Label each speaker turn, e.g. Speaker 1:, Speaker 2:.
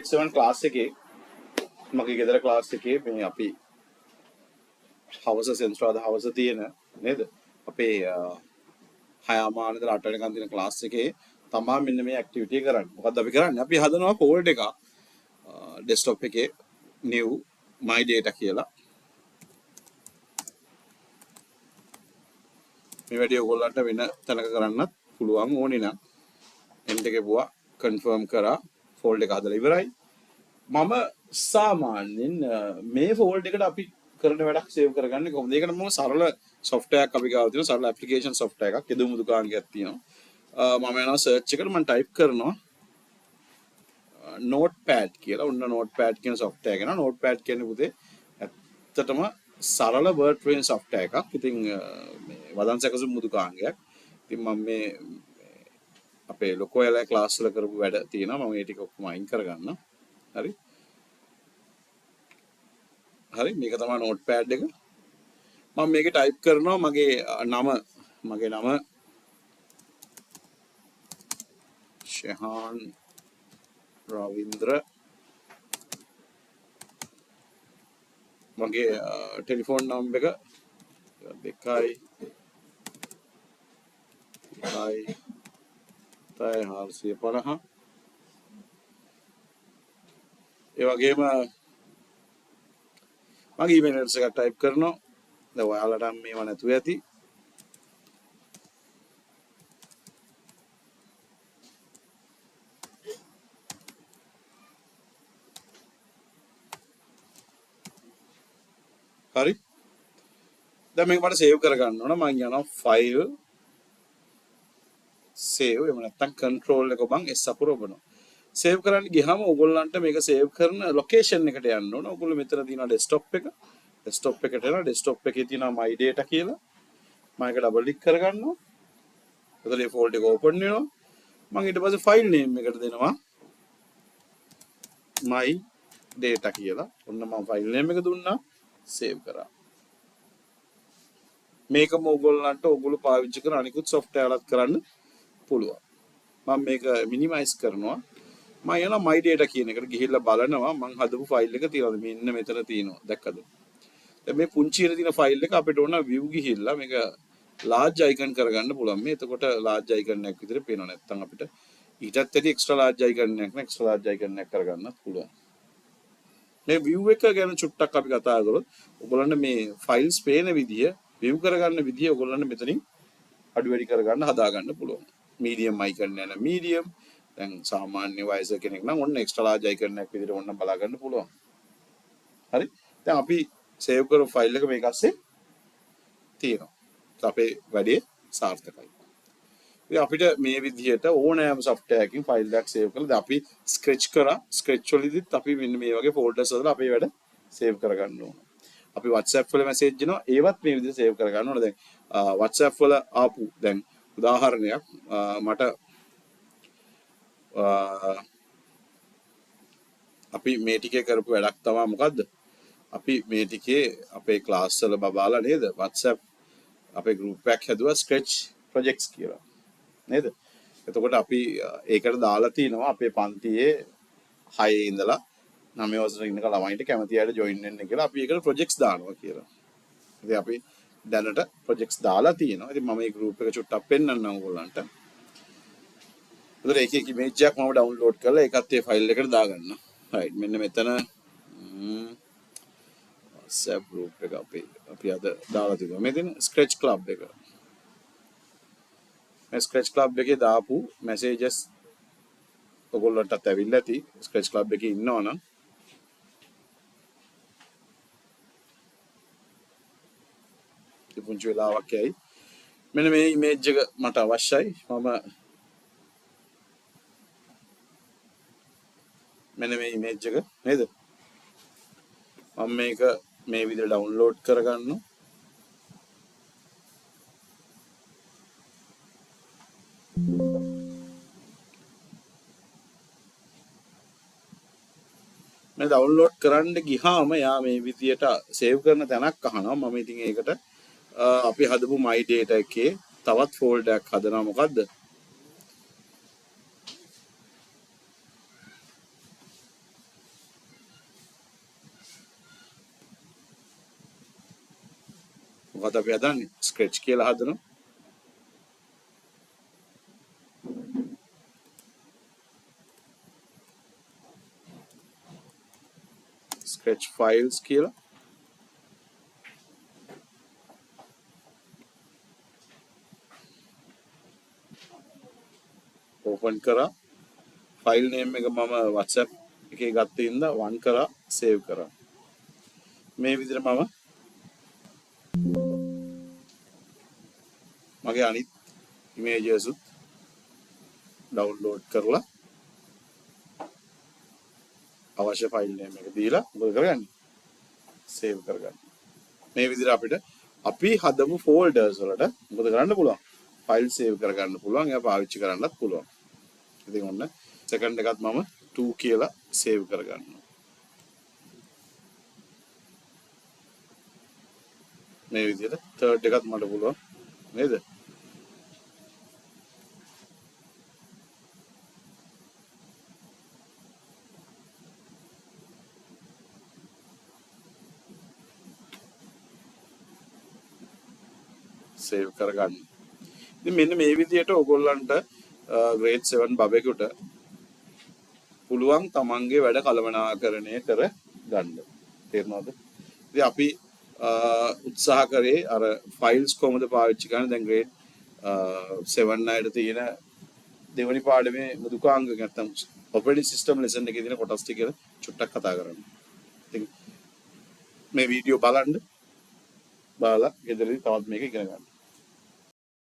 Speaker 1: 7 class එකේ මගේ ගෙදර ක්ලාස් එකේ මේ අපි හවස සෙන්ස්ට්‍රාද හවස තියෙන නේද අපේ 6:00 ඉඳලා 8 වෙනකන් තියෙන ක්ලාස් එකේ තමා මෙන්න මේ ඇක්ටිවිටි කරන්නේ. මොකද්ද අපි කරන්නේ? අපි හදනවා ෆෝල්ඩර් එකක් ඩෙස්ක්ටොප් එකේ new my data කියලා. මේ වැඩි ඔයගොල්ලන්ට වෙන තැනක කරන්නත් පුළුවන් ඕනේ නම් end එකේ පුවා confirm කරා ෆෝල්ඩර් එක හදලා ඉවරයි. මම සාමාන්‍යයෙන් මේ ෆෝල්ඩර් එකට අපි කරන වැඩක් සේව් කරගන්නේ කොහොමද? ඒකට මම සරල software එකක් අපි ගාව තියෙනවා. සරල application software එකක් යදුම් දුකාංගයක් තියෙනවා. මම යනවා search එකට මම type කරනවා notepad කියලා. ඔන්න notepad කියන software එක. notepad කියන්නේ පුතේ ඇත්තටම සරල word frame software එකක්. ඉතින් මේ වදන් සැකසුම් මුදුකාංගයක්. ඉතින් මම මේ අපේ ලොකෝ එලා ක්ලාස් වල කරපු වැඩ තියෙනවා. මම ඒ ටික ඔක්කොම අයින් කරගන්නම්. හරි. හරි මේක තමයි notepad එක. මම මේකේ type කරනවා මගේ නම ශහාන් රවින්ද්‍ර මගේ ටෙලිෆෝන් නම්බර් එක 2 ඒ වගේම මගේ ඊමේල් ඇඩ්‍රස් එක type කරනවා. දැන් ඔයාලට මේව නැතුව ඇති. හරි. දැන් මේක මට save කරගන්න ඕන. මම යනවා file save එහෙම නැත්නම් control එක ඔබන් S අකුර ඔබනවා. save කරන්න ගියාම ඔයගොල්ලන්ට මේක save කරන location එකට යන්න ඕන. ඔයගොල්ලෝ මෙතන තියෙනවා desktop එක. desktop එකට එනවා. desktop එකේ තියෙනවා my data කියලා. මම ඒක double click කරගන්නවා. එතකොට මේ folder එක open වෙනවා. මම ඊට පස්සේ file name එකට දෙනවා my data කියලා. ඔන්න මම file name එක දුන්නා. save කරා. මේකම ඔයගොල්ලෝ පාවිච්චි කරන අනිකුත් software වලත් කරන්න පුළුවන්. මම මේක minimize කරනවා. මම යනවා my data කියන එකට ගිහිල්ලා බලනවා මම හදපු ෆයිල් එක තියනවාද මෙන්න මෙතන තියෙනවා දැක්කද? දැන් මේ පුංචියට තියෙන ෆයිල් එක අපිට ඕන view ගිහිල්ලා මේක large icon කරගන්න පුළුවන්. මේ එතකොට large icon එකක් විතර පේනවා. නැත්නම් අපිට ඊටත් වැඩි extra large icon එකක් නේ extra large icon එකක් කරගන්නත් පුළුවන්. මේ view එක ගැන චුට්ටක් අපි කතා කරොත් ඔයගොල්ලන්ට මේ files පේන විදිය view කරගන්න විදිය ඔයගොල්ලන්ට මෙතනින් අඩු වැඩි කරගන්න හදා ගන්න පුළුවන්. medium icon යන medium දැන් සාමාන්‍ය වයස කෙනෙක් නම් ඔන්න extra large icon එකක් විදිහට ඔන්න බලා ගන්න පුළුවන්. හරි. දැන් අපි save කරපු ෆයිල් එක මේක ASCII තියෙනවා. අපේ වැඩේ සාර්ථකයි. ඉතින් අපිට මේ විදිහට ඕනෑම software එකකින් ෆයිල් එකක් save කරලා දැන් අපි scratch කරා. scratch වලදීත් අපි මෙන්න මේ වගේ folders වල අපේ වැඩ save කරගන්න ඕන. අපි WhatsApp වල message දෙනවා. ඒවත් මේ විදිහට save කරගන්න ඕන. දැන් WhatsApp වල ආපු දැන් උදාහරණයක් මට අපි මේ ටිකේ කරපු වැඩක් තමයි මොකද්ද? අපි මේ ටිකේ අපේ ක්ලාස් වල බබාලා නේද? WhatsApp අපේ group එකක් හැදුවා scratch projects කියලා. නේද? එතකොට අපි ඒකට දාලා තිනවා අපේ පන්තියේ 6 ඉඳලා 9 වසර ඉන්න ළමයින්ට කැමති අයට join වෙන්න කියලා අපි ඒකට projects දානවා කියලා. ඉතින් අපි දැනට projects දාලා තිනවා. ඉතින් මම මේ group එක චුට්ටක් පෙන්නන්නම් ඔයගොල්ලන්ට. ඒක image එකක් මම download කරලා ඒකත් ඒ file එකට දාගන්න. right මෙන්න මෙතන WhatsApp group එක අපි අද දාලා තිබුණා. මේ තියෙන Scratch Club එක. මේ Scratch Club එකේ දාපු messages ඔයගොල්ලන්ටත් ඇවිල්ලා ඇති. Scratch Club එකේ ඉන්නවනම් පුංචි වෙලාවක් යයි. මෙන්න මේ image එක මට අවශ්‍යයි. මෙන්න මේ image එක නේද? මම මේක මේ විදිහට download කරගන්නවා. මේ download කරන්න ගියාම යා මේ විදිහට save කරන තැනක් අහනවා. මම ඉතින් ඒකට අපි හදපු my data එකේ තවත් folder එකක් හදනවා. මොකද්ද? මොකද අපි හදන්නේ ස්ක්‍රැච් කියලා හදනවා. ස්ක්‍රැච් ෆයිල්ස් කියලා ඕපන් කරා. ෆයිල් නේම් එක මම WhatsApp එකේ ගත්තේ ඉඳලා වන් කරා සේව් කරා. මේ විදිහට මම මගේ අනිත් ඉමේජස් උත් ඩවුන්ලෝඩ් කරලා අවශ්‍ය ෆයිල් නේම් එක දීලා මොකද කරගන්නේ සේව් කරගන්න. මේ විදිහට අපිට අපි හදපු ෆෝල්ඩර්ස් වලට මොකද කරන්න පුළුවන් ෆයිල් සේව් කරගන්න පුළුවන්. ඒක පාවිච්චි කරන්නත් පුළුවන්. ඉතින් ඔන්න සෙකන්ඩ් එකත් මම 2 කියලා සේව් කරගන්නවා. මේ විදිහට තර්ඩ් එකත් මට පුළුවන් නේද? සේව් කරගන්න. ඉතින් මෙන්න මේ විදිහට ඔයගොල්ලන්ට grade 7 බබෙකුට පුළුවන් තමන්ගේ වැඩ කළමනාකරණය කර ගන්න. තේරෙනවද? ඉතින් අපි උත්සාහ කරේ අර ෆයිල්ස් කොහොමද පාවිච්චි කරන්නේ දැන් grade 7 අයට තියෙන දෙවනි පාඩමේ මෘදුකාංග නැත්නම් operating system lesson එකේ තියෙන කොටස් ටික චුට්ටක් කතා කරන්න. ඉතින් මේ වීඩියෝ බලන්න. බලලා ගෙදරදී තවත් මේක ඉගෙන ගන්න.